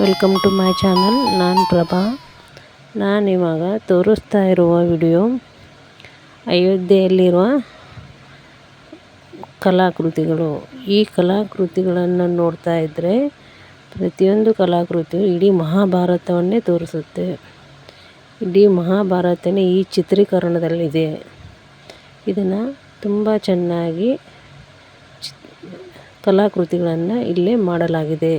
Welcome to my channel. ನಾನು ಪ್ರಭಾ. ನಾನಿವಾಗ ತೋರಿಸ್ತಾ ಇರುವ ವಿಡಿಯೋ ಅಯೋಧ್ಯೆಯಲ್ಲಿರುವ ಕಲಾಕೃತಿಗಳು. ಈ ಕಲಾಕೃತಿಗಳನ್ನು ನೋಡ್ತಾ ಇದ್ದರೆ ಪ್ರತಿಯೊಂದು ಕಲಾಕೃತಿಯು ಇಡೀ ಮಹಾಭಾರತವನ್ನೇ ತೋರಿಸುತ್ತೆ. ಇಡೀ ಮಹಾಭಾರತನೇ ಈ ಚಿತ್ರೀಕರಣದಲ್ಲಿದೆ. ಇದನ್ನು ತುಂಬ ಚೆನ್ನಾಗಿ ಕಲಾಕೃತಿಗಳನ್ನು ಇಲ್ಲೇ ಮಾಡಲಾಗಿದೆ.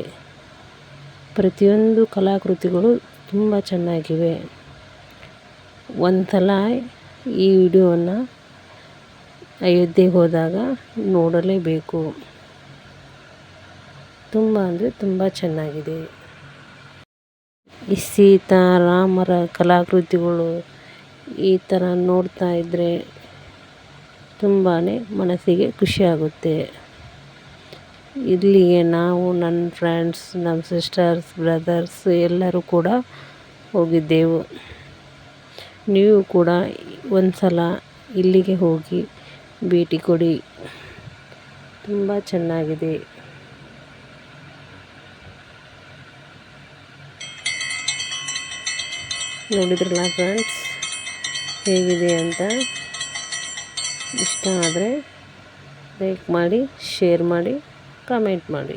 ಪ್ರತಿಯೊಂದು ಕಲಾಕೃತಿಗಳು ತುಂಬ ಚೆನ್ನಾಗಿವೆ. ಒಂದು ಸಲ ಈ ವಿಡಿಯೋವನ್ನು ಅಯೋಧ್ಯೆಗೆ ಹೋದಾಗ ನೋಡಲೇಬೇಕು. ತುಂಬ ಅಂದರೆ ತುಂಬ ಚೆನ್ನಾಗಿದೆ. ಈ ಸೀತಾರಾಮರ ಕಲಾಕೃತಿಗಳು ಈ ಥರ ನೋಡ್ತಾ ಇದ್ದರೆ ತುಂಬಾ ಮನಸ್ಸಿಗೆ ಖುಷಿಯಾಗುತ್ತೆ. ಇಲ್ಲಿಗೆ ನಾವು ನನ್ನ ಫ್ರೆಂಡ್ಸ್, ನಮ್ಮ ಸಿಸ್ಟರ್ಸ್, ಬ್ರದರ್ಸ್ ಎಲ್ಲರೂ ಕೂಡ ಹೋಗಿದ್ದೆವು. ನೀವು ಕೂಡ ಒಂದು ಸಲ ಇಲ್ಲಿಗೆ ಹೋಗಿ ಭೇಟಿ ಕೊಡಿ. ತುಂಬ ಚೆನ್ನಾಗಿದೆ. ನೋಡಿದ್ರಲ್ಲ ಫ್ರೆಂಡ್ಸ್, ಹೇಗಿದೆ ಅಂತ. ಇಷ್ಟ ಆದರೆ ಲೈಕ್ ಮಾಡಿ, ಶೇರ್ ಮಾಡಿ, ಕಮೆಂಟ್ ಮಾಡಿ.